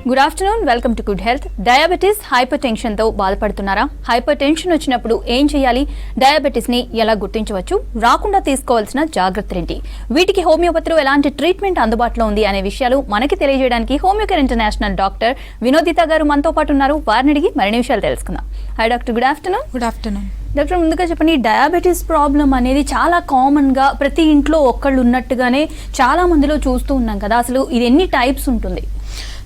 Good afternoon, welcome to good health. Diabetes, hyper టెన్షన్తో బాధపడుతున్నారా? Hyper tension వచ్చినప్పుడు ఏం చేయాలి? డయాబెటీస్ని ఎలా గుర్తించవచ్చు? రాకుండా తీసుకోవాల్సిన జాగ్రత్తలేంటి? వీటికి హోమియోపతిలో ఎలాంటి ట్రీట్మెంట్ అందుబాటులో ఉంది అనే విషయాలు మనకి తెలియజేయడానికి హోమియోకేర్ ఇంటర్నేషనల్ డాక్టర్ వినోదిత గారు మనతో పాటు ఉన్నారు. వారిని అడిగి మరిన్ని విషయాలు తెలుసుకుందాం. Hi doctor, good afternoon. Good afternoon doctor, ముందుగా చెప్పండి, డయాబెటీస్ ప్రాబ్లం అనేది చాలా కామన్గా ప్రతి ఇంట్లో ఒక్కళ్ళు ఉన్నట్టుగానే చాలా మందిలో చూస్తూ ఉన్నాం కదా. అసలు ఇది ఎన్ని టైప్స్ ఉంటుంది?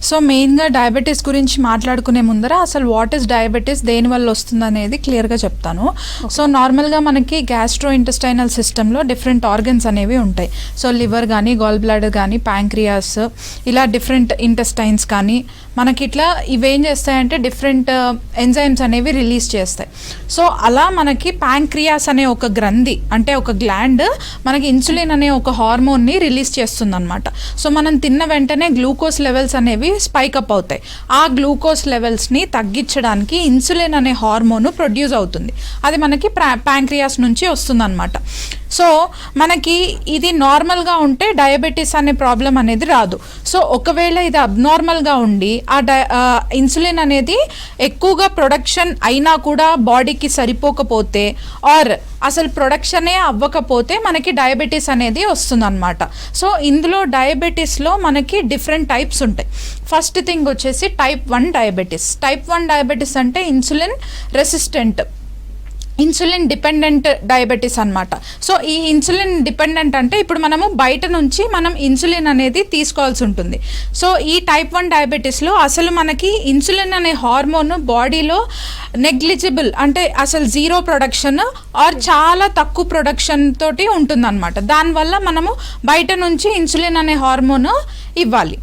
సో మెయిన్గా డయాబెటీస్ గురించి మాట్లాడుకునే ముందర అసలు వాట్ ఈస్ డయాబెటీస్, దేనివల్ల వస్తుంది అనేది క్లియర్గా చెప్తాను. సో నార్మల్గా మనకి గ్యాస్ట్రో ఇంటెస్టైనల్ సిస్టంలో డిఫరెంట్ ఆర్గన్స్ అనేవి ఉంటాయి. సో లివర్ కానీ, గాల్ బ్లాడర్ కానీ, ప్యాంక్రియాస్, ఇలా డిఫరెంట్ ఇంటెస్టైన్స్ కానీ మనకి ఇట్లా ఇవేం చేస్తాయంటే డిఫరెంట్ ఎంజైమ్స్ అనేవి రిలీజ్ చేస్తాయి. సో అలా మనకి ప్యాంక్రియాస్ అనే ఒక గ్రంథి, అంటే ఒక గ్లాండ్, మనకి ఇన్సులిన్ అనే ఒక హార్మోన్ని రిలీజ్ చేస్తుంది అనమాట. సో మనం తిన్న వెంటనే గ్లూకోజ్ లెవెల్స్ అనేవి స్పైక్ అప్ అవుతాయి. ఆ గ్లూకోజ్ లెవెల్స్ని తగ్గించడానికి ఇన్సులిన్ అనే హార్మోన్ ప్రొడ్యూస్ అవుతుంది. అది మనకి ప్యాంక్రియాస్ నుంచి వస్తుంది అనమాట. సో మనకి ఇది నార్మల్గా ఉంటే డయాబెటీస్ అనే ప్రాబ్లం అనేది రాదు. సో ఒకవేళ ఇది అబ్నార్మల్గా ఉండి ఇన్సులిన్ అనేది ఎక్కువగా ప్రొడక్షన్ అయినా కూడా బాడీకి సరిపోకపోతే ఆర్ అసలు ప్రొడక్షనే అవ్వకపోతే మనకి డయాబెటీస్ అనేది వస్తుందన్నమాట. సో ఇందులో డయాబెటీస్లో మనకి డిఫరెంట్ టైప్స్ ఉంటాయి. ఫస్ట్ థింగ్ వచ్చేసి టైప్ 1 డయాబెటీస్. టైప్ 1 డయాబెటీస్ అంటే insulin resistant, insulin dependent diabetes అనమాట. సో ఈ ఇన్సులిన్ డిపెండెంట్ అంటే ఇప్పుడు మనము బయట నుంచి మనం ఇన్సులిన్ అనేది తీసుకోవాల్సి ఉంటుంది. సో ఈ టైప్ 1 డయాబెటీస్లో అసలు మనకి ఇన్సులిన్ అనే హార్మోన్ బాడీలో నెగ్లిజిబుల్, అంటే అసలు జీరో ప్రొడక్షన్ ఆర్ చాలా తక్కువ ప్రొడక్షన్ తోటి ఉంటుందన్నమాట. దానివల్ల మనము బయట నుంచి ఇన్సులిన్ అనే హార్మోన్ ఇవ్వాలి.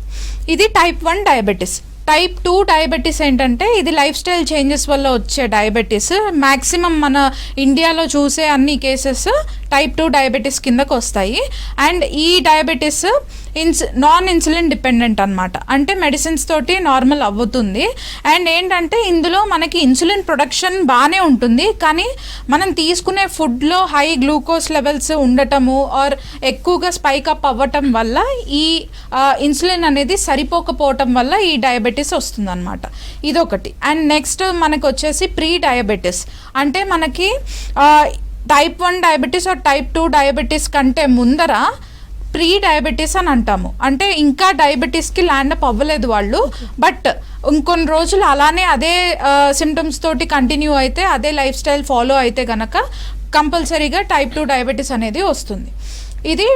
ఇది టైప్ 1 డయాబెటీస్. టైప్ 2 డయాబెటీస్ ఏంటంటే ఇది లైఫ్ స్టైల్ చేంజెస్ వల్ల వచ్చే డయాబెటీస్. మ్యాక్సిమం మన ఇండియాలో చూసే అన్ని కేసెస్ టైప్ 2 డయాబెటీస్ కిందకు వస్తాయి. అండ్ ఈ డయాబెటీస్ నాన్ ఇన్సులిన్ డిపెండెంట్ అనమాట, అంటే మెడిసిన్స్ తోటి నార్మల్ అవుతుంది. అండ్ ఏంటంటే ఇందులో మనకి ఇన్సులిన్ ప్రొడక్షన్ బాగానే ఉంటుంది, కానీ మనం తీసుకునే ఫుడ్లో హై గ్లూకోజ్ లెవెల్స్ ఉండటము ఆర్ ఎక్కువగా స్పైక్ అప్ అవ్వటం వల్ల ఈ ఇన్సులిన్ అనేది సరిపోకపోవటం వల్ల ఈ డయాబెటీస్ వస్తుంది అనమాట. ఇదొకటి. అండ్ నెక్స్ట్ మనకు వచ్చేసి ప్రీ డయాబెటీస్, అంటే మనకి type 1 diabetes or type 2 diabetes కంటే ముందర ప్రీ డయాబెటీస్ అని అంటాము. అంటే ఇంకా డయాబెటీస్కి ల్యాండ్ అప్ అవ్వలేదు వాళ్ళు, బట్ ఇంకొన్ని రోజులు అలానే అదే సిమ్టమ్స్ తోటి కంటిన్యూ అయితే, అదే లైఫ్ స్టైల్ ఫాలో అయితే కనుక కంపల్సరీగా టైప్ 2 డయాబెటీస్ అనేది వస్తుంది. ఇది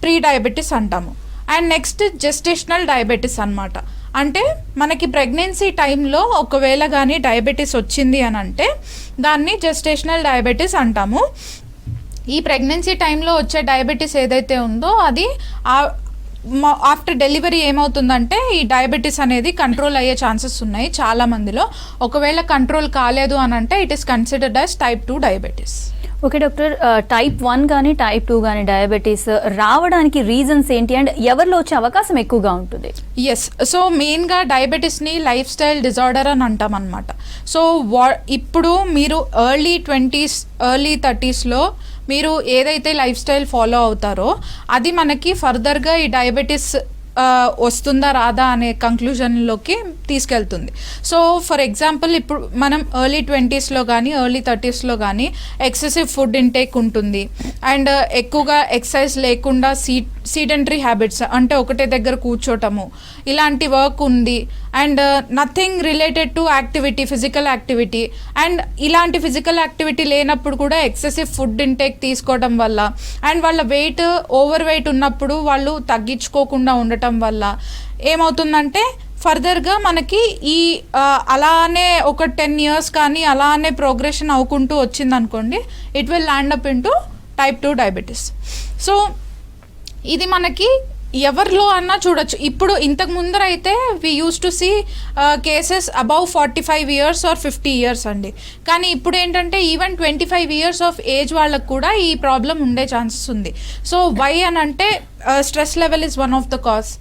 ప్రీ డయాబెటీస్ అంటాము. అండ్ నెక్స్ట్ జెస్టేషనల్ డయాబెటీస్ అనమాట. అంటే మనకి ప్రెగ్నెన్సీ టైంలో ఒకవేళ కానీ డయాబెటీస్ వచ్చింది అని అంటే దాన్ని జెస్టేషనల్ డయాబెటీస్ అంటాము. ఈ ప్రెగ్నెన్సీ టైంలో వచ్చే డయాబెటీస్ ఏదైతే ఉందో అది ఆఫ్టర్ డెలివరీ ఏమవుతుందంటే ఈ డయాబెటీస్ అనేది కంట్రోల్ అయ్యే ఛాన్సెస్ ఉన్నాయి చాలా మందిలో. ఒకవేళ కంట్రోల్ కాలేదు అని అంటే it is considered as type 2 diabetes. Okay doctor, type 1 కానీ టైప్ 2 కానీ డయాబెటీస్ రావడానికి రీజన్స్ ఏంటి అండ్ ఎవరిలో వచ్చే అవకాశం ఎక్కువగా ఉంటుంది? ఎస్, సో మెయిన్గా డయాబెటీస్ని లైఫ్ స్టైల్ డిజార్డర్ అని అంటాం అనమాట. సో ఇప్పుడు మీరు ఎర్లీ 20s, ఎర్లీ 30sలో మీరు ఏదైతే లైఫ్ స్టైల్ ఫాలో అవుతారో అది మనకి ఫర్దర్గా ఈ డయాబెటీస్ వస్తుందా రాదా అనే కంక్లూజన్లోకి తీసుకెళ్తుంది. సో ఫర్ ఎగ్జాంపుల్ ఇప్పుడు మనం ఎర్లీ 20sలో కానీ ఎర్లీ 30sలో కానీ ఎక్సెసివ్ ఫుడ్ ఇంటేక్ ఉంటుంది. అండ్ ఎక్కువగా ఎక్సర్సైజ్ లేకుండా సీడెంటరీ హ్యాబిట్స్, అంటే ఒకటే దగ్గర కూర్చోటము, ఇలాంటి వర్క్ ఉంది. And nothing related to activity, physical activity. And ఇలాంటి ఫిజికల్ యాక్టివిటీ లేనప్పుడు కూడా ఎక్సెసివ్ ఫుడ్ ఇంటేక్ తీసుకోవడం వల్ల అండ్ వాళ్ళ ఓవర్ వెయిట్ ఉన్నప్పుడు వాళ్ళు తగ్గించుకోకుండా ఉండటం వల్ల ఏమవుతుందంటే ఫర్దర్గా మనకి ఈ అలానే ఒక 10 years కానీ అలానే ప్రోగ్రెషన్ అవ్వకుంటూ వచ్చిందనుకోండి, it will land up into type 2 diabetes. So ఇది మనకి ఎవరిలో అన్నా చూడొచ్చు. ఇప్పుడు ఇంతకు ముందర అయితే we use to see cases above 45 years or 50 years అండి. కానీ ఇప్పుడు ఏంటంటే ఈవెన్ 25 years ఆఫ్ ఏజ్ వాళ్ళకు కూడా ఈ ప్రాబ్లం ఉండే ఛాన్సెస్ ఉంది. సో వై అని అంటే stress level is one of the cause.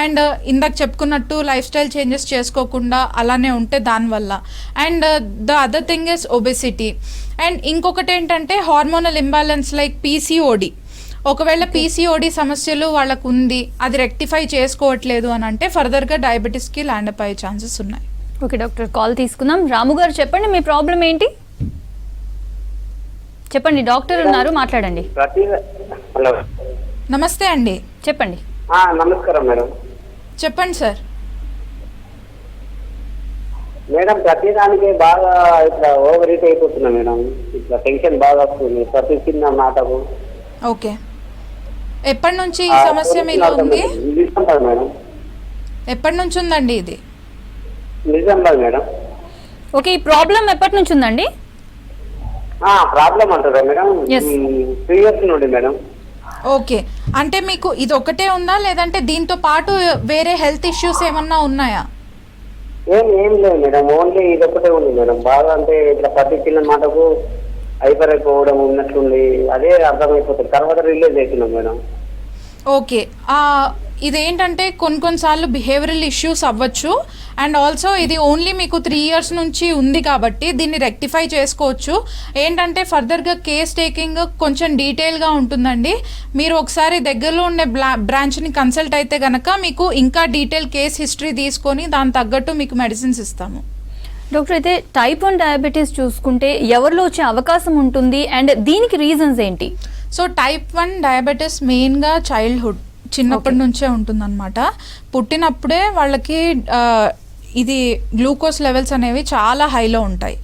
And ఇందాక చెప్పుకున్నట్టు లైఫ్ స్టైల్ చేంజెస్ చేసుకోకుండా అలానే ఉంటే దానివల్ల. And the other thing is obesity. And ఇంకొకటి ఏంటంటే హార్మోనల్ ఇంబ్యాలెన్స్ లైక్ పీసీఓడి ఒకవేళ పీసీఓడి సమస్యలు వాళ్ళకు ఉంది, అది రెక్టిఫై చేసుకోవట్లేదు అని అంటే ఫర్దర్గా డయాబెటీస్కి ల్యాండ్ అప్ అయ్యే ఛాన్సెస్ ఉన్నాయి. ఓకే డాక్టర్, కాల్ తీసుకుందాం. రాము గారు చెప్పండి, మీ ప్రాబ్లం ఏంటి? చెప్పండి, డాక్టర్ ఉన్నారు, మాట్లాడండి. హలో, నమస్తే అండి, చెప్పండి. నమస్కారం మేడం. చెప్పండి సార్. మేడం, ప్రతిదానికి బాగా ఇట్లా ఓవర్ హీట్ అయిపోతున్నా మేడం. ఇట్లా టెన్షన్ బాగా వస్తుంది ప్రతి చిన్న మాటకు. ఓకే, ఎప్పటి నుంచి ఈ సమస్య మీలో ఉంది? నిజామాబాద్ మేడం. ఎప్పటి నుంచి ఉందండి ఇది? నిజామాబాద్ మేడం. ఓకే, ఈ ప్రాబ్లం ఎప్పటి నుంచి ఉందండి? ప్రాబ్లం అంటారా మేడం? Yes. 3 years నుండి మేడం. ఓకే, అంటే మీకు ఇది ఒకటే ఉందా లేదంటే దీంతో పాటు వేరే హెల్త్ ఇష్యూస్ ఏమన్నా ఉన్నాయా? ఏం లేదు మేడం, ఓన్లీ ఇది ఒకటే ఉంది మేడం. బాగా అంటే ఇట్లా ప్రతి చిన్న మాటకు హైపర్ అయిపోవడం ఉన్నట్లుంది. అదే అర్థమైపోతుంది, తర్వాత రిలీజ్ అవుతున్నాం మేడం. ఓకే, ఇదేంటంటే కొన్నిసార్లు బిహేవియరల్ ఇష్యూస్ అవ్వచ్చు. అండ్ ఆల్సో ఇది ఓన్లీ మీకు 3 years నుంచి ఉంది కాబట్టి దీన్ని రెక్టిఫై చేసుకోవచ్చు. ఏంటంటే ఫర్దర్గా కేస్ టేకింగ్ కొంచెం డీటెయిల్గా ఉంటుందండి. మీరు ఒకసారి దగ్గరలో ఉండే బ్రాంచ్ని కన్సల్ట్ అయితే కనుక మీకు ఇంకా డీటెయిల్ కేస్ హిస్టరీ తీసుకొని దాని తగ్గట్టు మీకు మెడిసిన్స్ ఇస్తాము. డాక్టర్, అయితే టైప్ 1 డయాబెటీస్ చూసుకుంటే ఎవరిలో వచ్చే అవకాశం ఉంటుంది అండ్ దీనికి రీజన్స్ ఏంటి? సో టైప్ 1 డయాబెటీస్ మెయిన్గా చైల్డ్హుడ్, చిన్నప్పటి నుంచే ఉంటుందన్నమాట. పుట్టినప్పుడే వాళ్ళకి ఇది గ్లూకోజ్ లెవెల్స్ అనేవి చాలా హైలో ఉంటాయి.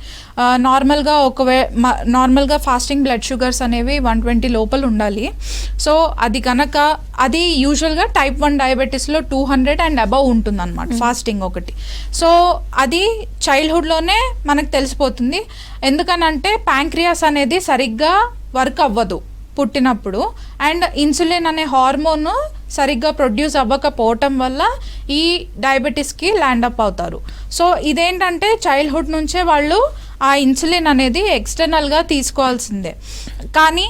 నార్మల్గా ఫాస్టింగ్ బ్లడ్ షుగర్స్ అనేవి 120 లోపల ఉండాలి. సో అది యూజువల్గా టైప్ 1 డయాబెటీస్లో 200 అండ్ అబవ్ ఉంటుంది అనమాట ఫాస్టింగ్ ఒకటి. సో అది చైల్డ్హుడ్లోనే మనకు తెలిసిపోతుంది. ఎందుకనంటే ప్యాంక్రియాస్ అనేది సరిగ్గా వర్క్ అవ్వదు పుట్టినప్పుడు, అండ్ ఇన్సులిన్ అనే హార్మోన్ సరిగ్గా ప్రొడ్యూస్ అవ్వకపోవటం వల్ల ఈ డయాబెటీస్కి ల్యాండ్ అప్ అవుతారు. సో ఇదేంటంటే చైల్డ్హుడ్ నుంచే వాళ్ళు ఆ ఇన్సులిన్ అనేది ఎక్స్టర్నల్గా తీసుకోవాల్సిందే. కానీ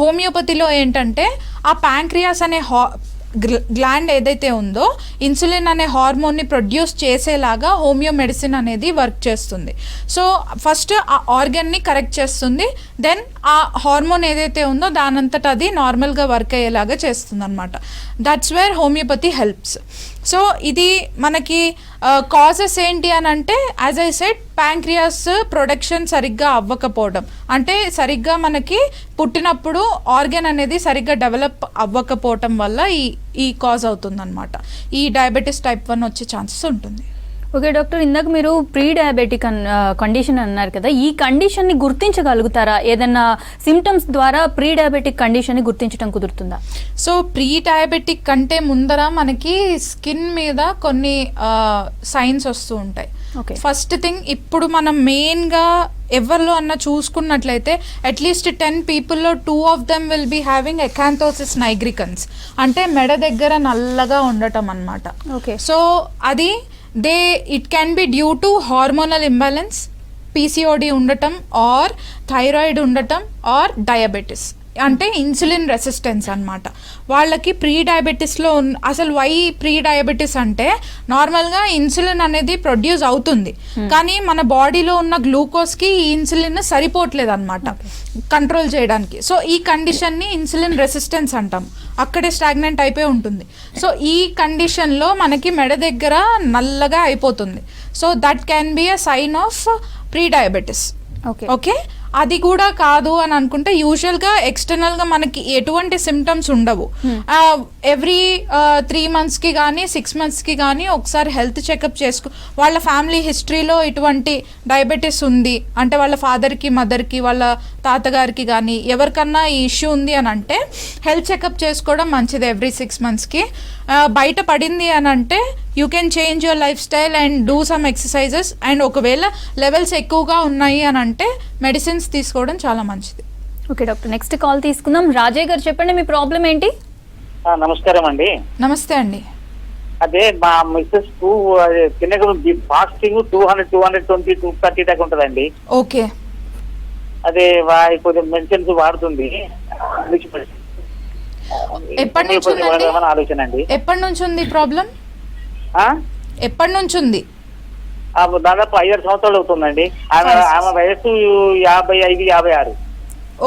హోమియోపతిలో ఏంటంటే ఆ ప్యాంక్రియాస్ అనే గ్లాండ్ ఏదైతే ఉందో ఇన్సులిన్ అనే హార్మోన్ని ప్రొడ్యూస్ చేసేలాగా హోమియో మెడిసిన్ అనేది వర్క్ చేస్తుంది. సో ఫస్ట్ ఆ ఆర్గన్ని కరెక్ట్ చేస్తుంది, దెన్ ఆ హార్మోన్ ఏదైతే ఉందో దానంతట అది నార్మల్గా వర్క్ అయ్యేలాగా చేస్తుంది అనమాట. That's where homeopathy helps. So ఇది మనకి కాజెస్ ఏంటి అని అంటే, as I said, pancreas production సరిగ్గా అవ్వకపోవడం, అంటే సరిగ్గా మనకి పుట్టినప్పుడు ఆర్గన్ అనేది సరిగ్గా డెవలప్ అవ్వకపోవటం వల్ల ఈ కాజ్ అవుతుందన్నమాట. ఈ డయాబెటీస్ టైప్ 1 వచ్చే ఛాన్సెస్ ఉంటుంది. ఓకే డాక్టర్, ఇందాక మీరు ప్రీ డయాబెటిక్ కండిషన్ అన్నారు కదా, ఈ కండిషన్ని గుర్తించగలుగుతారా? ఏదైనా సిమ్టమ్స్ ద్వారా ప్రీ డయాబెటిక్ కండిషన్ని గుర్తించడం కుదురుతుందా? సో ప్రీ డయాబెటిక్ కంటే ముందర మనకి స్కిన్ మీద కొన్ని సైన్స్ వస్తూ ఉంటాయి. ఫస్ట్ థింగ్, ఇప్పుడు మనం మెయిన్గా ఎవరిలో అన్న చూసుకున్నట్లయితే అట్లీస్ట్ 10 పీపుల్లో 2 of them will be having acanthosis nigricans, అంటే మెడ దగ్గర నల్లగా ఉండటం అన్నమాట. ఓకే, సో అది it can be due to hormonal imbalance, PCOD ఉండటం, ఆర్ థైరాయిడ్ ఉండటం, ఆర్ డయాబెటీస్ అంటే ఇన్సులిన్ రెసిస్టెన్స్ అన్నమాట. వాళ్ళకి ప్రీ డయాబెటీస్లో అసలు వై ప్రీ డయాబెటీస్ అంటే నార్మల్గా ఇన్సులిన్ అనేది ప్రొడ్యూస్ అవుతుంది, కానీ మన బాడీలో ఉన్న గ్లూకోజ్కి ఈ ఇన్సులిన్ సరిపోవట్లేదు అనమాట కంట్రోల్ చేయడానికి. సో ఈ కండిషన్ని ఇన్సులిన్ రెసిస్టెన్స్ అంటాం, అక్కడే స్టాగ్నెంట్ అయిపోయి ఉంటుంది. సో ఈ కండిషన్లో మనకి మెడ దగ్గర నల్లగా అయిపోతుంది. So that can be a sign of prediabetes. Okay, అది కూడా కాదు అని అనుకుంటే యూజువల్గా ఎక్స్టర్నల్గా మనకి ఎటువంటి సిమ్టమ్స్ ఉండవు. ఎవ్రీ 3 monthsకి కానీ 6 monthsకి కానీ ఒకసారి హెల్త్ చెకప్ వాళ్ళ ఫ్యామిలీ హిస్టరీలో ఇటువంటి డయాబెటీస్ ఉంది అంటే వాళ్ళ ఫాదర్కి, మదర్కి, వాళ్ళ తాతగారికి కానీ ఎవరికన్నా ఈ ఇష్యూ ఉంది అని అంటే హెల్త్ చెకప్ చేసుకోవడం మంచిది ఎవ్రీ 6 monthsకి. బయట పడింది అని అంటే you can change your life style and do some exercises, and ఒకవేళ లెవెల్స్ ఎక్కువగా ఉన్నాయి అని అంటే మెడిసిన్స్ తీసుకోవడం చాలా మంచిది. ఓకే డాక్టర్, నెక్స్ట్ కాల్ తీసుకుందాం. రాజయ్య గారు చెప్పండి, మీ ప్రాబ్లం ఏంటి? నమస్కారం అండి. నమస్తే అండి. అదే మా మిస్సెస్ కు తినక ఫాస్టింగ్ 220, 230 దాకా ఉంటుందండి. ఓకే, అదే కొంచెం మెడిసిన్స్ వాడుతుంది. ఎప్పటి నుంచి ఆలోచన అండి. ఎప్పటి నుంచి ఉంది ప్రాబ్లం? ఎప్పటి నుంచి ఉంది? దాదాపు 5 సంవత్సరాలు అవుతుందండి. ఆమె వయసు 55, 56.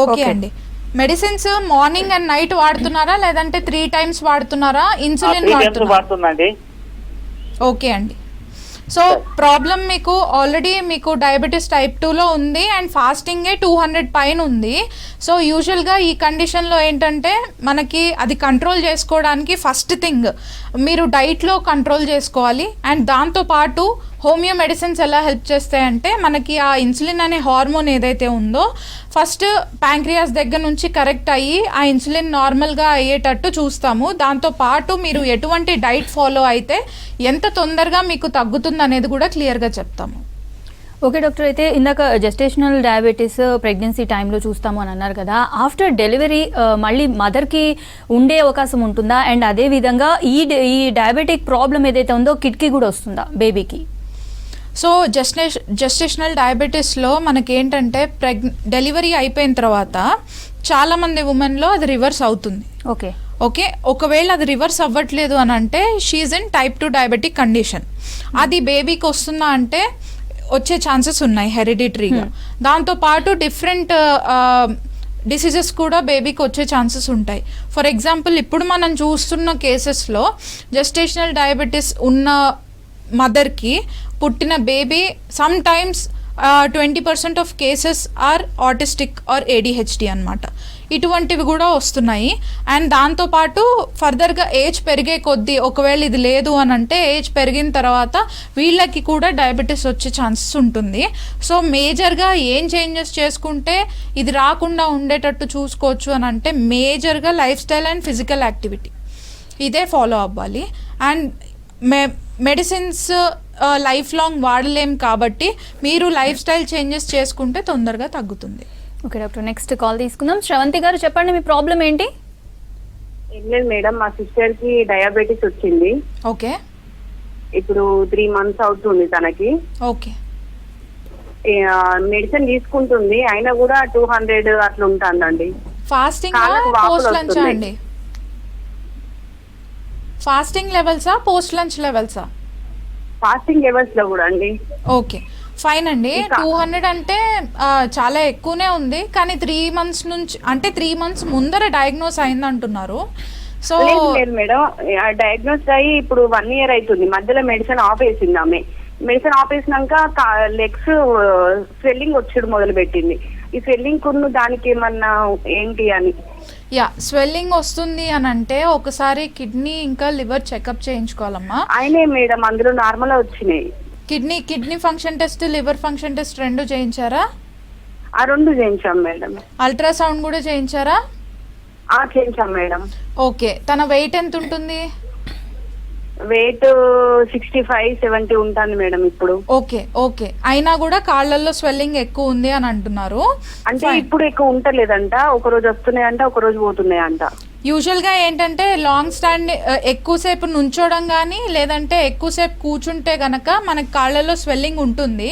ఓకే అండి. మెడిసిన్స్ మార్నింగ్ అండ్ నైట్ వాడుతున్నారా లేదంటే 3 times వాడుతున్నారా? ఇన్సులిన్ వాడుతున్నాండి. ఓకే అండి. సో ప్రాబ్లం మీకు ఆల్రెడీ మీకు డయాబెటీస్ టైప్ 2లో ఉంది అండ్ ఫాస్టింగే 200 పైన ఉంది. సో యూజువల్గా ఈ కండిషన్లో ఏంటంటే మనకి అది కంట్రోల్ చేసుకోవడానికి ఫస్ట్ థింగ్ మీరు డైట్లో కంట్రోల్ చేసుకోవాలి. అండ్ దాంతోపాటు హోమియో మెడిసిన్స్ ఎలా హెల్ప్ చేస్తాయంటే మనకి ఆ ఇన్సులిన్ అనే హార్మోన్ ఏదైతే ఉందో ఫస్ట్ ప్యాంక్రియాస్ దగ్గర నుంచి కరెక్ట్ అయ్యి ఆ ఇన్సులిన్ నార్మల్గా అయ్యేటట్టు చూస్తాము. దాంతోపాటు మీరు ఎటువంటి డైట్ ఫాలో అయితే ఎంత తొందరగా మీకు తగ్గుతుంది అనేది కూడా క్లియర్గా చెప్తాము. ఓకే డాక్టర్, అయితే ఇందాక జెస్టేషనల్ డయాబెటీస్ ప్రెగ్నెన్సీ టైంలో చూస్తాము అని అన్నారు కదా, ఆఫ్టర్ డెలివరీ మళ్ళీ మదర్కి ఉండే అవకాశం ఉంటుందా? అండ్ అదేవిధంగా ఈ డయాబెటిక్ ప్రాబ్లం ఏదైతే ఉందో కిడ్కి కూడా వస్తుందా బేబీకి? సో జెస్టేషనల్ డయాబెటీస్లో మనకేంటంటే డెలివరీ అయిపోయిన తర్వాత చాలామంది ఉమెన్లో అది రివర్స్ అవుతుంది. ఓకే, ఒకవేళ అది రివర్స్ అవ్వట్లేదు అని అంటే she in type 2 diabetic condition. అది బేబీకి వస్తుందా అంటే వచ్చే ఛాన్సెస్ ఉన్నాయి హెరిడిటరీగా. దాంతోపాటు డిఫరెంట్ డిసీజెస్ కూడా బేబీకి వచ్చే ఛాన్సెస్ ఉంటాయి. ఫర్ ఎగ్జాంపుల్ ఇప్పుడు మనం చూస్తున్న కేసెస్లో జెస్టేషనల్ డయాబెటీస్ ఉన్న మదర్కి పుట్టిన baby sometimes 20% of cases are autistic or ADHD అనమాట. ఇటువంటివి కూడా వస్తున్నాయి. అండ్ దాంతోపాటు ఫర్దర్గా ఏజ్ పెరిగే కొద్దీ ఒకవేళ ఇది లేదు అని అంటే ఏజ్ పెరిగిన తర్వాత వీళ్ళకి కూడా డయాబెటీస్ వచ్చే ఛాన్సెస్ ఉంటుంది. సో మేజర్గా ఏం చేంజెస్ చేసుకుంటే ఇది రాకుండా ఉండేటట్టు చూసుకోవచ్చు అని అంటే మేజర్గా life style and physical activity ఇదే ఫాలో అవ్వాలి. అండ్ మెడిసిన్స్ లైఫ్ లాంగ్ వాడలేం కాబట్టి మీరు లైఫ్ స్టైల్ చేంజెస్ చేసుకుంటే తొందరగా తగ్గుతుంది. ఓకే డాక్టర్, నెక్స్ట్ కాల్ తీసుకుందాం. శ్రవంతి గారు చెప్పండి, మీ ప్రాబ్లం ఏంటి? ఏం లేదు మేడం, మా సిస్టర్ కి డయాబెటీస్ వచ్చింది. ఓకే, ఇప్పుడు 3 months అవుతుంది తనకి. ఓకే, మెడిసిన్ తీసుకుంటుంది అయినా కూడా 200 అట్లా ఉంటుందండి. ఫాస్టింగ్ పోస్ట్ లంచ్ అండి? ఫాస్టింగ్ లెవెల్సా పోస్ట్ లంచ్ లెవెల్సా? ఫాస్టింగ్ లెవెల్స్ లో కూడా అండి. ఓకే ఫైన్ అండి. 200 అంటే చాలా ఎక్కువనే ఉంది, కానీ 3 months నుంచి అంటే 3 months ముందర డయాగ్నోస్ అయింది అంటున్నారు. సో లేదు మేడం, డయాగ్నోస్ అయ్యి ఇప్పుడు 1 year అవుతుంది. మధ్యలో మెడిసిన్ ఆఫ్ వేసింది ఆమె. మెడిసిన్ ఆఫ్ వేసినాక లెగ్స్ స్వెల్లింగ్ వచ్చి మొదలు పెట్టింది. ఈ స్వెల్లింగ్ కున్ను దానికి ఏమన్నా ఏంటి అని? స్వెల్లింగ్ వస్తుంది అని అంటే ఒకసారి కిడ్నీ ఇంకా లివర్ చెకప్ చేయించుకోవాలమ్మా. అయినే మేడం, అందులో నార్మల్ వచ్చినాయి. Kidney function test, liver function test 2 చేయించారా? 2 చేయించాం మేడం. అల్ట్రాసౌండ్ కూడా చేయించారా? చేయించాం మేడం. ఓకే, తన వెయిట్ ఎంత ఉంటుంది? వెయిట్ 65-70 ఉంటుంది మేడం ఇప్పుడు. ఓకే అయినా కూడా కాళ్ళల్లో స్వెల్లింగ్ ఎక్కువ ఉంది అని అంటున్నారు. అంటే ఇప్పుడు ఎక్కువ ఉంటలేదంట, ఒక రోజు వస్తున్నాయంట, ఒక రోజు పోతున్నాయంట. యూజువల్గా ఏంటంటే లాంగ్ స్టాండ్ ఎక్కువసేపు నుంచోడం కానీ లేదంటే ఎక్కువసేపు కూర్చుంటే కనుక మనకి కాళ్ళల్లో స్వెల్లింగ్ ఉంటుంది.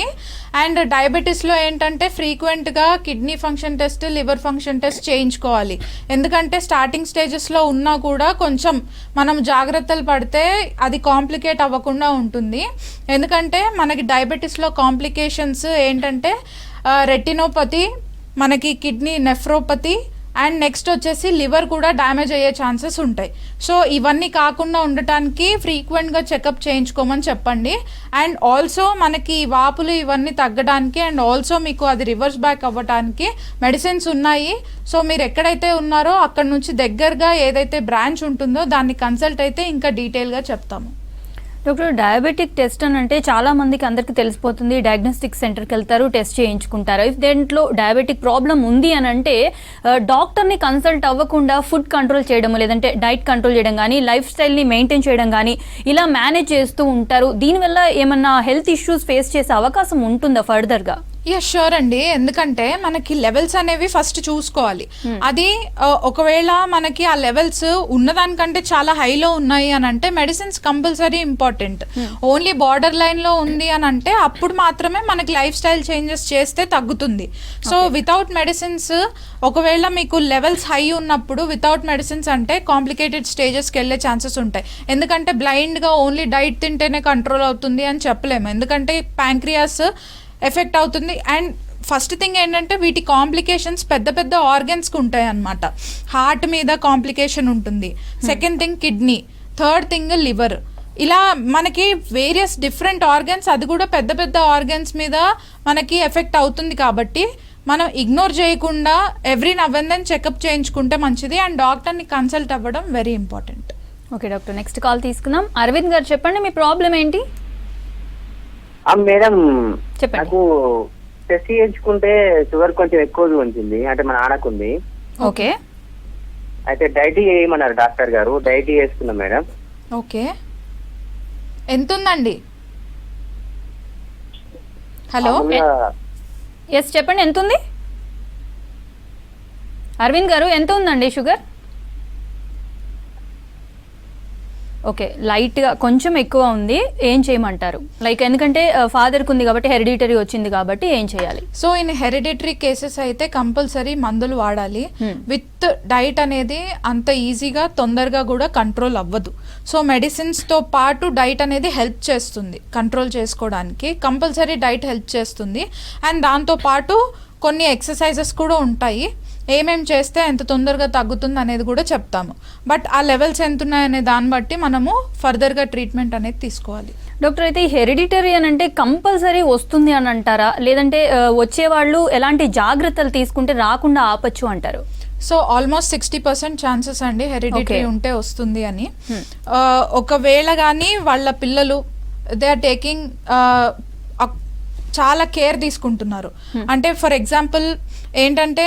అండ్ డయాబెటీస్లో ఏంటంటే ఫ్రీక్వెంట్గా kidney function test, liver function test చేయించుకోవాలి. ఎందుకంటే స్టార్టింగ్ స్టేజెస్లో ఉన్నా కూడా కొంచెం మనం జాగ్రత్తలు పడితే అది కాంప్లికేట్ అవ్వకుండా ఉంటుంది. ఎందుకంటే మనకి డయాబెటీస్లో కాంప్లికేషన్స్ ఏంటంటే రెటినోపతి, మనకి కిడ్నీ నెఫ్రోపతి అండ్ నెక్స్ట్ వచ్చేసి లివర్ కూడా డ్యామేజ్ అయ్యే ఛాన్సెస్ ఉంటాయి. సో ఇవన్నీ కాకుండా ఉండటానికి ఫ్రీక్వెంట్గా చెకప్ చేయించుకోమని చెప్పండి. అండ్ ఆల్సో మనకి వాపులు ఇవన్నీ తగ్గడానికి అండ్ ఆల్సో మీకు అది రివర్స్ బ్యాక్ అవ్వడానికి మెడిసిన్స్ ఉన్నాయి. సో మీరు ఎక్కడైతే ఉన్నారో అక్కడ నుంచి దగ్గరగా ఏదైతే బ్రాంచ్ ఉంటుందో దాన్ని కన్సల్ట్ అయితే ఇంకా డీటెయిల్గా చెప్తాము. డాక్టర్, డయాబెటిక్ టెస్ట్ అని అంటే చాలా మందికి అందరికీ తెలిసిపోతుంది, డయాగ్నోస్టిక్ సెంటర్కి వెళ్తారు, టెస్ట్ చేయించుకుంటారు. ఇఫ్ దేంట్లో డయాబెటిక్ ప్రాబ్లం ఉంది అని అంటే డాక్టర్ని కన్సల్ట్ అవ్వకుండా ఫుడ్ కంట్రోల్ చేయడం లేదంటే డైట్ కంట్రోల్ చేయడం కానీ లైఫ్ స్టైల్ని మెయింటైన్ చేయడం కానీ ఇలా మేనేజ్ చేస్తూ ఉంటారు. దీనివల్ల ఏమన్నా హెల్త్ ఇష్యూస్ ఫేస్ చేసే అవకాశం ఉంటుందా ఫర్దర్గా? షూర్ అండి, ఎందుకంటే మనకి లెవెల్స్ అనేవి ఫస్ట్ చూసుకోవాలి. అది ఒకవేళ మనకి ఆ లెవెల్స్ ఉన్నదానికంటే చాలా హైలో ఉన్నాయి అని అంటే medicines compulsory important. Only border లైన్లో ఉంది అని అంటే అప్పుడు మాత్రమే మనకి లైఫ్ స్టైల్ చేంజెస్ చేస్తే తగ్గుతుంది. సో వితౌట్ మెడిసిన్స్ ఒకవేళ మీకు లెవెల్స్ హై ఉన్నప్పుడు వితౌట్ మెడిసిన్స్ అంటే కాంప్లికేటెడ్ స్టేజెస్కి వెళ్ళే ఛాన్సెస్ ఉంటాయి. ఎందుకంటే బ్లైండ్గా ఓన్లీ డైట్ తింటేనే కంట్రోల్ అవుతుంది అని చెప్పలేము. ఎందుకంటే ప్యాంక్రియాస్ ఎఫెక్ట్ అవుతుంది అండ్ ఫస్ట్ థింగ్ ఏంటంటే వీటి కాంప్లికేషన్స్ పెద్ద పెద్ద ఆర్గన్స్కి ఉంటాయి అన్నమాట. హార్ట్ మీద కాంప్లికేషన్ ఉంటుంది, second thing kidney, third thing liver. ఇలా మనకి వేరియస్ డిఫరెంట్ ఆర్గన్స్, అది కూడా పెద్ద పెద్ద ఆర్గన్స్ మీద మనకి ఎఫెక్ట్ అవుతుంది. కాబట్టి మనం ఇగ్నోర్ చేయకుండా every now and then checkup చేయించుకుంటే మంచిది. అండ్ డాక్టర్ని కన్సల్ట్ అవ్వడం very important. Okay doctor, next call తీసుకుందాం. అరవింద్ గారు చెప్పండి, మీ ప్రాబ్లం ఏంటి? మేడం చెప్పండి. నాకు టెస్ట్ చేయించుకుంటే షుగర్ కొంచెం ఎక్కువ ఉంటుంది, అంటే మా నాన్నకుంది. ఓకే, అయితే డైట్ చేయమన్నారు డాక్టర్ గారు, డైట్ చేసుకున్నాం మేడం. ఓకే, ఎంత ఉందండి? హలో, ఎస్ చెప్పండి, ఎంత ఉంది? అరవింద్ గారు ఎంత ఉందండి షుగర్? ఓకే, లైట్గా కొంచెం ఎక్కువ ఉంది, ఏం చేయమంటారు? లైక్ ఎందుకంటే ఫాదర్కి ఉంది కాబట్టి, హెరిడిటరీ వచ్చింది కాబట్టి ఏం చేయాలి? సో ఇన్ హెరిడిటరీ కేసెస్ అయితే కంపల్సరీ మందులు వాడాలి. విత్ డైట్ అనేది అంత ఈజీగా తొందరగా కూడా కంట్రోల్ అవ్వదు. సో మెడిసిన్స్తో పాటు డైట్ అనేది హెల్ప్ చేస్తుంది కంట్రోల్ చేసుకోవడానికి. కంపల్సరీ డైట్ హెల్ప్ చేస్తుంది. అండ్ దాంతోపాటు కొన్ని ఎక్సర్సైజెస్ కూడా ఉంటాయి, ఏమేం చేస్తే ఎంత తొందరగా తగ్గుతుంది అనేది కూడా చెప్తాము. బట్ ఆ లెవెల్స్ ఎంత ఉన్నాయనే దాన్ని బట్టి మనము ఫర్దర్గా ట్రీట్మెంట్ అనేది తీసుకోవాలి. డాక్టర్, అయితే హెరిడిటరీ అని అంటే కంపల్సరీ వస్తుంది అని అంటారా, లేదంటే వచ్చేవాళ్ళు ఎలాంటి జాగ్రత్తలు తీసుకుంటే రాకుండా ఆపచ్చు అంటారు? సో ఆల్మోస్ట్ 60% ఛాన్సెస్ అండి హెరిడిటరీ ఉంటే వస్తుంది అని. ఒకవేళ కానీ వాళ్ళ పిల్లలు దే ఆర్ టేకింగ్ చాలా కేర్ తీసుకుంటున్నారు అంటే, ఫర్ ఎగ్జాంపుల్ ఏంటంటే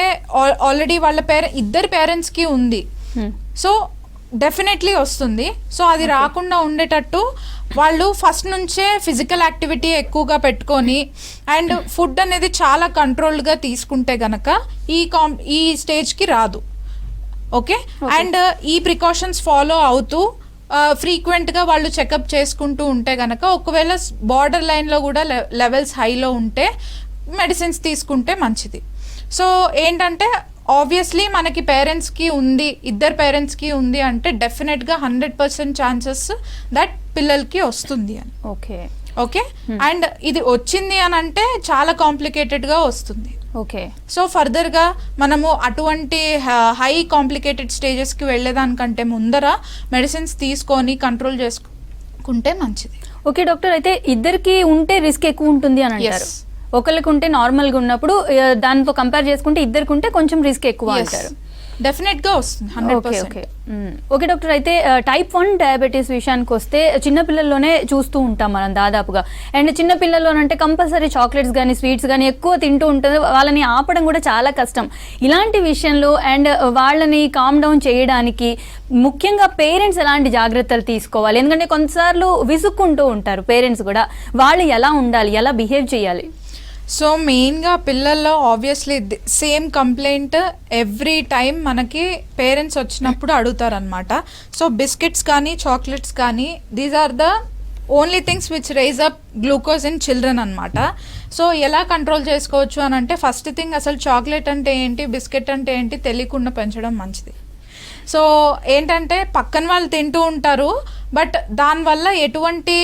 ఆల్రెడీ వాళ్ళ ఇద్దరు పేరెంట్స్కి ఉంది, సో డెఫినెట్లీ వస్తుంది. సో అది రాకుండా ఉండేటట్టు వాళ్ళు ఫస్ట్ నుంచే ఫిజికల్ యాక్టివిటీ ఎక్కువగా పెట్టుకొని అండ్ ఫుడ్ అనేది చాలా కంట్రోల్డ్గా తీసుకుంటే గనక ఈ స్టేజ్కి రాదు. ఓకే, అండ్ ఈ ప్రికాషన్స్ ఫాలో అవుతూ ఫ్రీక్వెంట్గా వాళ్ళు చెకప్ చేసుకుంటూ ఉంటే గనక, ఒకవేళ బార్డర్ లైన్లో కూడా లెవెల్స్ హైలో ఉంటే మెడిసిన్స్ తీసుకుంటే మంచిది. సో ఏంటంటే ఆబ్వియస్లీ మనకి పేరెంట్స్కి ఉంది, ఇద్దరు పేరెంట్స్కి ఉంది అంటే డెఫినెట్గా 100% ఛాన్సెస్ దట్ పిల్లలకి వస్తుంది అని. ఓకే, ఓకే, అండ్ ఇది వచ్చింది అని అంటే చాలా కాంప్లికేటెడ్గా వస్తుంది. ఓకే, సో ఫర్దర్గా మనము అటువంటి హై కాంప్లికేటెడ్ స్టేజెస్కి వెళ్ళేదానికంటే ముందర మెడిసిన్స్ తీసుకొని కంట్రోల్ చేసుకుంటే మంచిది. ఓకే డాక్టర్, అయితే ఇద్దరికి ఉంటే రిస్క్ ఎక్కువ ఉంటుంది అని అంటారు. ఒకరికి ఉంటే నార్మల్గా ఉన్నప్పుడు దాంతో కంపేర్ చేసుకుంటే ఇద్దరికి ఉంటే కొంచెం రిస్క్ ఎక్కువ అంటారు. డెఫినెట్గా వస్తుంది 100%. ఓకే డాక్టర్, అయితే టైప్ 1 డయాబెటీస్ విషయానికి వస్తే చిన్నపిల్లల్లోనే చూస్తూ ఉంటాం మనం దాదాపుగా. అండ్ చిన్నపిల్లల్లోనంటే కంపల్సరీ చాక్లెట్స్ కానీ స్వీట్స్ కానీ ఎక్కువ తింటూ ఉంటుంది, వాళ్ళని ఆపడం కూడా చాలా కష్టం. ఇలాంటి విషయంలో అండ్ వాళ్ళని కామ్ డౌన్ చేయడానికి ముఖ్యంగా పేరెంట్స్ ఎలాంటి జాగ్రత్తలు తీసుకోవాలి? ఎందుకంటే కొన్నిసార్లు విసుక్కుంటూ ఉంటారు పేరెంట్స్ కూడా, వాళ్ళు ఎలా ఉండాలి, ఎలా బిహేవ్ చేయాలి? సో మెయిన్గా పిల్లల్లో obviously same complaint every time మనకి పేరెంట్స్ వచ్చినప్పుడు అడుగుతారనమాట. సో బిస్కెట్స్ కానీ చాక్లెట్స్ కానీ these are the only things which rise up glucose in children అనమాట. సో ఎలా కంట్రోల్ చేసుకోవచ్చు అని అంటే, ఫస్ట్ థింగ్ అసలు చాక్లెట్ అంటే ఏంటి, బిస్కెట్ అంటే ఏంటి తెలియకుండా పెంచడం మంచిది. సో ఏంటంటే పక్కన వాళ్ళు తింటూ ఉంటారు, బట్ దానివల్ల ఎటువంటి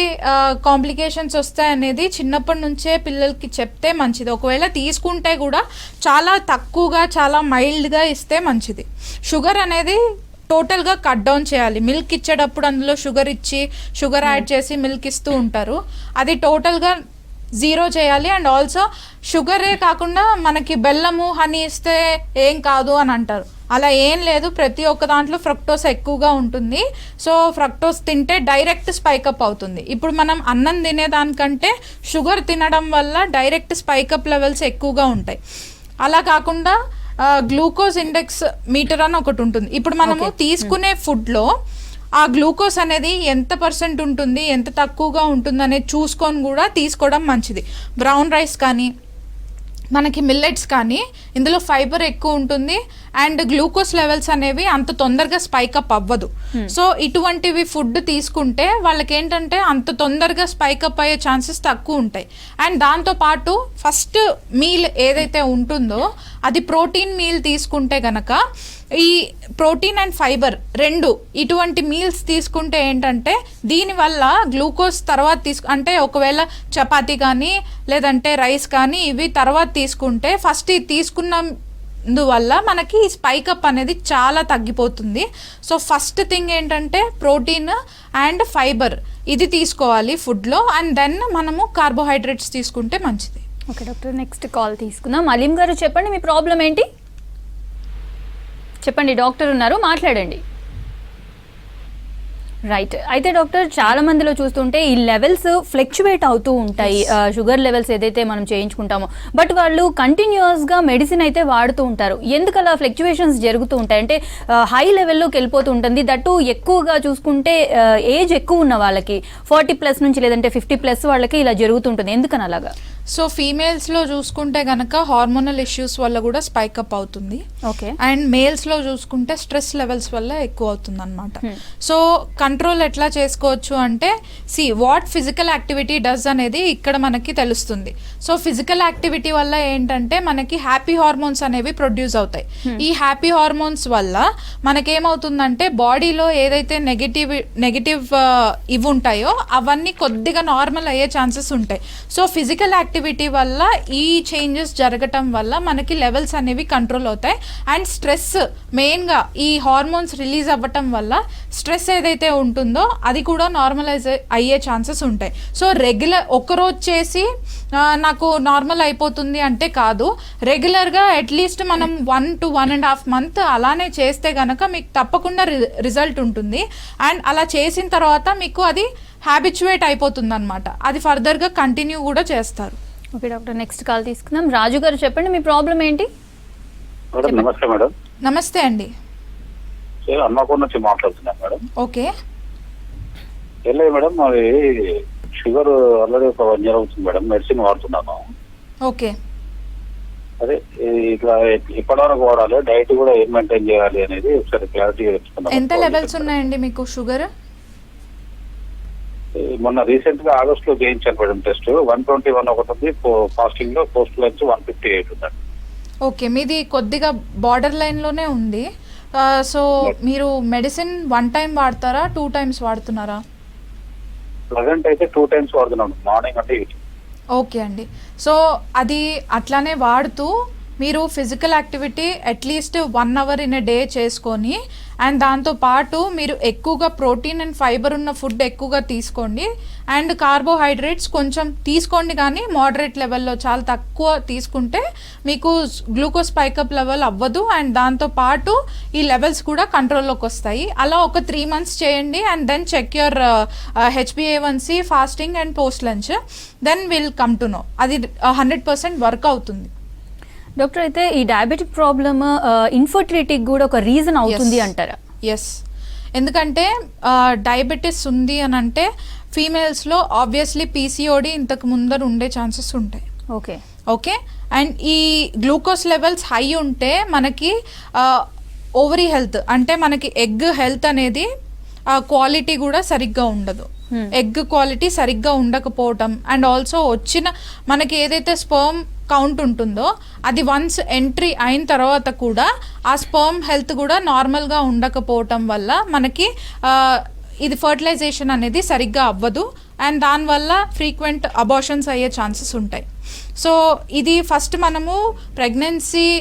కాంప్లికేషన్స్ వస్తాయనేది చిన్నప్పటి నుంచే పిల్లలకి చెప్తే మంచిది. ఒకవేళ తీసుకుంటే కూడా చాలా తక్కువగా, చాలా మైల్డ్గా ఇస్తే మంచిది. షుగర్ అనేది టోటల్గా కట్ డౌన్ చేయాలి. మిల్క్ ఇచ్చేటప్పుడు అందులో షుగర్ ఇచ్చి షుగర్ యాడ్ చేసి మిల్క్ ఇస్తూ ఉంటారు, అది టోటల్గా 0 చేయాలి. అండ్ ఆల్సో షుగరే కాకుండా మనకి బెల్లము హనీ ఇస్తే ఏం కాదు అని అంటారు, అలా ఏం లేదు. ప్రతి ఒక్క దాంట్లో ఫ్రక్టోస్ ఎక్కువగా ఉంటుంది. సో ఫ్రక్టోస్ తింటే డైరెక్ట్ స్పైకప్ అవుతుంది. ఇప్పుడు మనం అన్నం తినేదానికంటే షుగర్ తినడం వల్ల డైరెక్ట్ స్పైకప్ లెవెల్స్ ఎక్కువగా ఉంటాయి. అలా కాకుండా గ్లూకోజ్ ఇండెక్స్ మీటర్ అని ఒకటి ఉంటుంది. ఇప్పుడు మనము తీసుకునే ఫుడ్లో ఆ గ్లూకోజ్ అనేది ఎంత % ఉంటుంది, ఎంత తక్కువగా ఉంటుంది అనేది చూసుకొని కూడా తీసుకోవడం మంచిది. బ్రౌన్ రైస్ కానీ మనకి మిల్లెట్స్ కానీ ఇందులో ఫైబర్ ఎక్కువ ఉంటుంది అండ్ గ్లూకోజ్ లెవెల్స్ అనేవి అంత తొందరగా స్పైక్ అప్ అవ్వదు. సో ఇటువంటివి ఫుడ్ తీసుకుంటే వాళ్ళకి ఏంటంటే అంత తొందరగా స్పైక్ అప్ అయ్యే ఛాన్సెస్ తక్కువ ఉంటాయి. అండ్ దాంతోపాటు ఫస్ట్ మీల్ ఏదైతే ఉంటుందో అది ప్రోటీన్ మీల్ తీసుకుంటే గనక ఈ ప్రోటీన్ అండ్ ఫైబర్ రెండు ఇటువంటి మీల్స్ తీసుకుంటే ఏంటంటే దీనివల్ల గ్లూకోజ్ తర్వాత అంటే ఒకవేళ చపాతీ కానీ లేదంటే రైస్ కానీ ఇవి తర్వాత తీసుకుంటే ఫస్ట్ ఇది తీసుకున్నందువల్ల మనకి స్పైక్ అప్ అనేది చాలా తగ్గిపోతుంది. సో ఫస్ట్ థింగ్ ఏంటంటే ప్రోటీన్ అండ్ ఫైబర్ ఇది తీసుకోవాలి ఫుడ్లో, అండ్ దెన్ మనము కార్బోహైడ్రేట్స్ తీసుకుంటే మంచిది. ఓకే డాక్టర్, నెక్స్ట్ కాల్ తీసుకుందాం. అలీం గారు చెప్పండి, మీ ప్రాబ్లం ఏంటి? చెప్పండి, డాక్టర్ ఉన్నారు, మాట్లాడండి. రైట్, అయితే డాక్టర్ చాలా మందిలో చూస్తుంటే ఈ లెవెల్స్ ఫ్లక్చువేట్ అవుతూ ఉంటాయి, షుగర్ లెవెల్స్ ఏదైతే మనం చేయించుకుంటామో, బట్ వాళ్ళు కంటిన్యూస్గా మెడిసిన్ అయితే వాడుతూ ఉంటారు. ఎందుకు అలా ఫ్లక్చువేషన్స్ జరుగుతూ ఉంటాయి అంటే హై లెవెల్లోకి వెళ్ళిపోతూ ఉంటుంది. దట్టు ఎక్కువగా చూసుకుంటే ఏజ్ ఎక్కువ ఉన్న వాళ్ళకి 40+ నుంచి లేదంటే 50+ వాళ్ళకి ఇలా జరుగుతుంటుంది. ఎందుకని అలాగా? సో ఫీమేల్స్లో చూసుకుంటే కనుక హార్మోనల్ ఇష్యూస్ వల్ల కూడా స్పైక్ అప్ అవుతుంది. ఓకే. అండ్ మేల్స్లో చూసుకుంటే స్ట్రెస్ లెవెల్స్ వల్ల ఎక్కువ అవుతుంది అనమాట. సో కంట్రోల్ ఎట్లా చేసుకోవచ్చు అంటే వాట్ ఫిజికల్ యాక్టివిటీ డస్ అనేది ఇక్కడ మనకి తెలుస్తుంది. సో ఫిజికల్ యాక్టివిటీ వల్ల ఏంటంటే మనకి హ్యాపీ హార్మోన్స్ అనేవి ప్రొడ్యూస్ అవుతాయి. ఈ హ్యాపీ హార్మోన్స్ వల్ల మనకేమవుతుందంటే బాడీలో ఏదైతే నెగిటివ్ ఇవి ఉంటాయో అవన్నీ కొద్దిగా నార్మల్ అయ్యే ఛాన్సెస్ ఉంటాయి. సో ఫిజికల్ యాక్టివిటీ వల్ల ఈ చేంజెస్ జరగటం వల్ల మనకి లెవెల్స్ అనేవి కంట్రోల్ అవుతాయి. అండ్ స్ట్రెస్ మెయిన్గా ఈ హార్మోన్స్ రిలీజ్ అవ్వటం వల్ల స్ట్రెస్ ఏదైతే ఉంటుందో అది కూడా నార్మలైజ్ అయ్యే ఛాన్సెస్ ఉంటాయి. సో రెగ్యులర్ ఒక్కరోజు చేసి నాకు నార్మల్ అయిపోతుంది అంటే కాదు, రెగ్యులర్గా అట్లీస్ట్ మనం 1 to 1.5 months అలానే చేస్తే కనుక మీకు తప్పకుండా రిజల్ట్ ఉంటుంది. అండ్ అలా చేసిన తర్వాత మీకు అది హ్యాబిచువేట్ అయిపోతుంది అనమాట, అది ఫర్దర్గా కంటిన్యూ కూడా చేస్తారు. ఓకే డాక్టర్, నెక్స్ట్ కాల్ తీసుకుందాం. రాజు గారు చెప్పండి, మీ ప్రాబ్లం ఏంటి? నమస్తే మేడం. నమస్తే అండి. అమ్మకూరు నుంచి మాట్లాడుతున్నాను మేడం. ఓకే. వెళ్ళలేదు మేడం, మరి షుగర్ ఆల్రెడీ ఒక 1 year అవుతుంది మేడం, మెడిసిన్ వాడుతున్నాను. ఓకే. అదే ఇట్లా ఇప్పటివరకు వాడాలి, డైట్ కూడా ఏం మెయింటైన్ చేయాలి అనేది ఒకసారి క్లారిటీ చెప్తున్నాను. ఎంత లెవెల్స్ ఉన్నాయండి మీకు షుగర్? మొన్న రీసెంట్ గా ఆగస్ట్ లో చేయించాను మేడం టెస్ట్. 121 ఒకటి ఉంది, ఫాస్టింగ్ లో పోస్ట్ లంచ్ 158 ఉందండి. ఓకే, మీది కొద్దిగా బార్డర్ లైన్లోనే ఉంది. సో మీరు మెడిసిన్ 1 time వాడతారా, 2 times వాడుతున్నారా? ప్రజెంట్ అయితే 2 times వాడుతున్నాను, మార్నింగ్ అంటే ఈవినింగ్. ఓకే అండి. సో అది అట్లానే వాడుతూ మీరు physical activity at least 1 hour in a day చేసుకొని, అండ్ దాంతోపాటు మీరు ఎక్కువగా ప్రోటీన్ అండ్ ఫైబర్ ఉన్న ఫుడ్ ఎక్కువగా తీసుకోండి. అండ్ కార్బోహైడ్రేట్స్ కొంచెం తీసుకోండి, కానీ మోడరేట్ లెవెల్లో, చాలా తక్కువ తీసుకుంటే మీకు గ్లూకోజ్ స్పైకప్ లెవెల్ అవ్వదు. అండ్ దాంతోపాటు ఈ లెవెల్స్ కూడా కంట్రోల్లోకి వస్తాయి. అలా ఒక 3 months చేయండి. And then check your HbA1c, fasting and post lunch. Then will come to know అది 100% వర్క్ అవుతుంది. డాక్టర్, అయితే ఈ డయాబెటిక్ ప్రాబ్లమ్ ఇన్ఫర్టిలిటీకి కూడా ఒక రీజన్ అవుతుంది అంటారా? ఎస్, ఎందుకంటే డయాబెటీస్ ఉంది అని అంటే ఫీమేల్స్లో ఆబ్వియస్లీ PCOD ఇంతకు ముందర ఉండే ఛాన్సెస్ ఉంటాయి. ఓకే. ఓకే. అండ్ ఈ గ్లూకోజ్ లెవెల్స్ హై ఉంటే మనకి ఓవరీ హెల్త్ అంటే మనకి ఎగ్ హెల్త్ అనేది క్వాలిటీ కూడా సరిగ్గా ఉండదు. ఎగ్ క్వాలిటీ సరిగ్గా ఉండకపోవటం, అండ్ ఆల్సో వచ్చిన మనకి ఏదైతే స్పర్మ్ కౌంట్ ఉంటుందో అది వన్స్ ఎంట్రీ అయిన తర్వాత కూడా ఆ స్పర్మ్ హెల్త్ కూడా నార్మల్గా ఉండకపోవటం వల్ల మనకి ఇది ఫర్టిలైజేషన్ అనేది సరిగ్గా అవ్వదు. అండ్ దానివల్ల ఫ్రీక్వెంట్ అబార్షన్స్ అయ్యే ఛాన్సెస్ ఉంటాయి. సో ఇది ఫస్ట్ మనము ప్రెగ్నెన్సీకి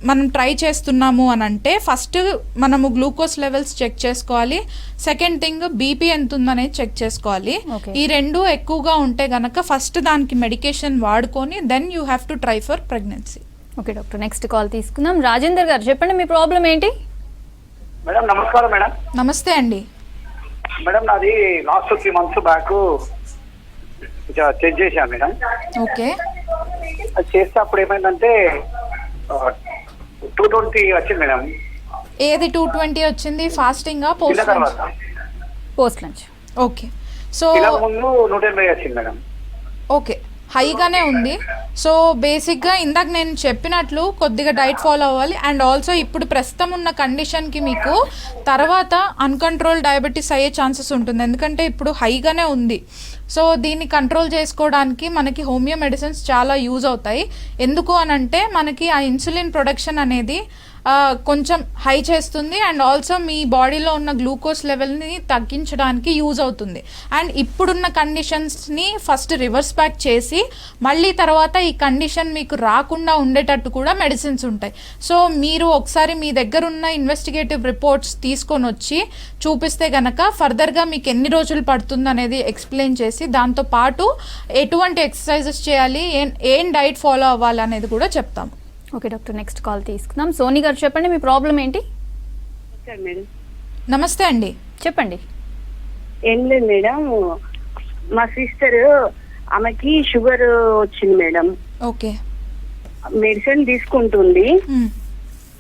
మనం ట్రై చేస్తున్నాము అని అంటే ఫస్ట్ మనము గ్లూకోజ్ లెవెల్స్ చెక్ చేసుకోవాలి. సెకండ్ థింగ్ బీపీ ఎంత ఉందనేది చెక్ చేసుకోవాలి. ఈ రెండు ఎక్కువగా ఉంటే గనక ఫస్ట్ దానికి మెడికేషన్ వాడుకొని then you have to try for pregnancy. Okay doctor, next call తీసుకుందాం. రాజేందర్ గారు చెప్పండి, మీ ప్రాబ్లం ఏంటి? మేడం నమస్కారం. మేడం నమస్తే అండి. మేడం నాది లాస్ట్ 3 months బ్యాక్ చెక్ చేశాను మేడం. ఓకే. అది చేస్తే అప్పుడు ఏమైందంటే 220 వచ్చింది మేడం. ఏది 220 వచ్చింది? Fasting post lunch? Post lunch. Okay. So ముందు 180 వచ్చింది మేడం. ఓకే, హైగానే ఉంది. సో బేసిక్గా ఇందాక నేను చెప్పినట్లు కొద్దిగా డైట్ ఫాలో అవ్వాలి. అండ్ ఆల్సో ఇప్పుడు ప్రస్తుతం ఉన్న కండిషన్కి మీకు తర్వాత అన్కంట్రోల్ డయాబెటీస్ అయ్యే ఛాన్సెస్ ఉంటుంది, ఎందుకంటే ఇప్పుడు హైగానే ఉంది. సో దీన్ని కంట్రోల్ చేసుకోవడానికి మనకి హోమియో మెడిసిన్స్ చాలా యూజ్ అవుతాయి. ఎందుకు అనంటే మనకి ఆ ఇన్సులిన్ ప్రొడక్షన్ అనేది కొంచెం హై చేస్తుంది. అండ్ ఆల్సో మీ బాడీలో ఉన్న గ్లూకోజ్ లెవెల్ని తగ్గించడానికి యూజ్ అవుతుంది. అండ్ ఇప్పుడున్న కండిషన్స్ని ఫస్ట్ రివర్స్ బ్యాక్ చేసి మళ్ళీ తర్వాత ఈ కండిషన్ మీకు రాకుండా ఉండేటట్టు కూడా మెడిసిన్స్ ఉంటాయి. సో మీరు ఒకసారి మీ దగ్గర ఉన్న ఇన్వెస్టిగేటివ్ రిపోర్ట్స్ తీసుకొని వచ్చి చూపిస్తే గనక ఫర్దర్గా మీకు ఎన్ని రోజులు పడుతుంది అనేది ఎక్స్ప్లెయిన్ చేసి దాంతో పాటు ఎటువంటి ఎక్సర్సైజెస్ చేయాలి, ఏం డైట్ ఫాలో అవ్వాలి అనేది కూడా చెప్తాము. ఓకే డాక్టర్, నెక్స్ట్ కాల్ తీసుకుందాం. సోని గారు చెప్పండి, మీ ప్రాబ్లం ఏంటి? మేడం నమస్తే అండి, చెప్పండి. ఏం లేదు మేడం, మా సిస్టర్ ఆమెకి షుగర్ వచ్చింది మేడం. ఓకే. మెడిసిన్ తీసుకుంటుంది,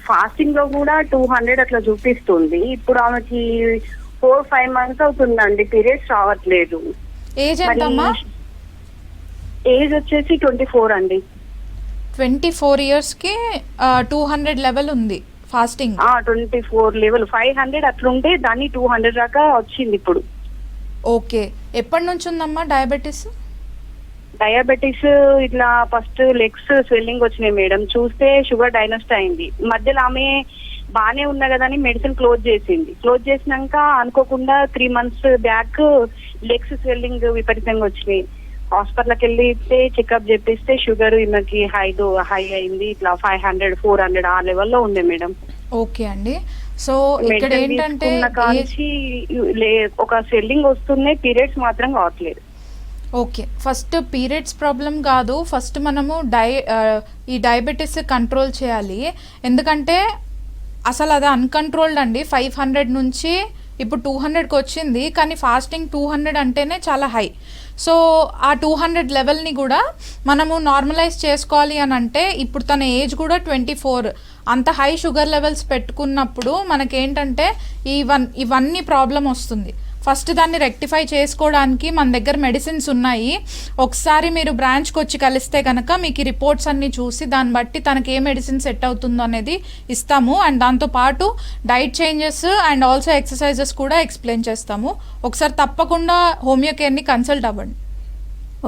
ఫాస్టింగ్ లో కూడా 200 అట్లా చూపిస్తుంది. ఇప్పుడు ఆమెకి 4-5 months అవుతుందండి, పీరియడ్స్ రావట్లేదు. ఏజ్ ఎంతమ్మా? ఏజ్ వచ్చేసి 24 అండి. 24 yearsకి 200 లెవెల్ ఉంది ఫాస్టింగ్. 24 లెవెల్ 500 అట్లుంటే దాన్ని 200 దాకా వచ్చింది ఇప్పుడు. ఓకే. ఎప్పటి నుంచి ఉందమ్మా డయాబెటీస్? డయాబెటీస్ ఇట్లా ఫస్ట్ లెగ్స్ స్వెల్లింగ్ వచ్చినాయి మేడం, చూస్తే షుగర్ డైనస్ట్ అయింది. మధ్యలో ఆమె బానే ఉన్నా కదా అని మెడిసిన్ క్లోజ్ చేసింది. క్లోజ్ చేసినాక అనుకోకుండా 3 months బ్యాక్ లెగ్స్ స్వెల్లింగ్ విపరీతంగా వచ్చినాయి. హాస్పిటల్కి వెళ్ళితే చెకప్ చేపిస్తే షుగర్ ఈమెకి హై అయింది, ఇట్లా 500-400 ఆ లెవెల్లో ఉంది మేడం. ఓకే అండి. సో ఇక్కడ ఏంటంటే ఒక స్వెల్లింగ్ వస్తున్నాయి, పీరియడ్స్ మాత్రం కావట్లేదు. ఓకే, ఫస్ట్ పీరియడ్స్ ప్రాబ్లం కాదు, ఫస్ట్ మనము ఈ డయాబెటీస్ కంట్రోల్ చేయాలి. ఎందుకంటే అసలు అది అన్కంట్రోల్డ్ అండి. 500 నుంచి ఇప్పుడు 200కి వచ్చింది, కానీ ఫాస్టింగ్ 200 అంటేనే చాలా హై. సో ఆ 200 లెవెల్ని కూడా మనము నార్మలైజ్ చేసుకోవాలి అని అంటే ఇప్పుడు తన ఏజ్ కూడా 24, అంత హై షుగర్ లెవెల్స్ పెట్టుకున్నప్పుడు మనకేంటంటే ఇవన్నీ ప్రాబ్లం వస్తుంది. ఫస్ట్ దాన్ని రెక్టిఫై చేసుకోవడానికి మన దగ్గర మెడిసిన్స్ ఉన్నాయి. ఒకసారి మీరు బ్రాంచ్కి వచ్చి కలిస్తే కనుక మీకు ఈ రిపోర్ట్స్ అన్నీ చూసి దాన్ని బట్టి తనకి ఏ మెడిసిన్ సెట్ అవుతుందో అనేది ఇస్తాము. అండ్ దాంతోపాటు diet changes and also exercises కూడా ఎక్స్ప్లెయిన్ చేస్తాము. ఒకసారి తప్పకుండా హోమియో కేర్ని కన్సల్ట్ అవ్వండి.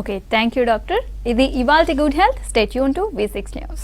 Okay, thank you doctor. ఇది ఇవాల్టి good health. Stay tune to V6 News.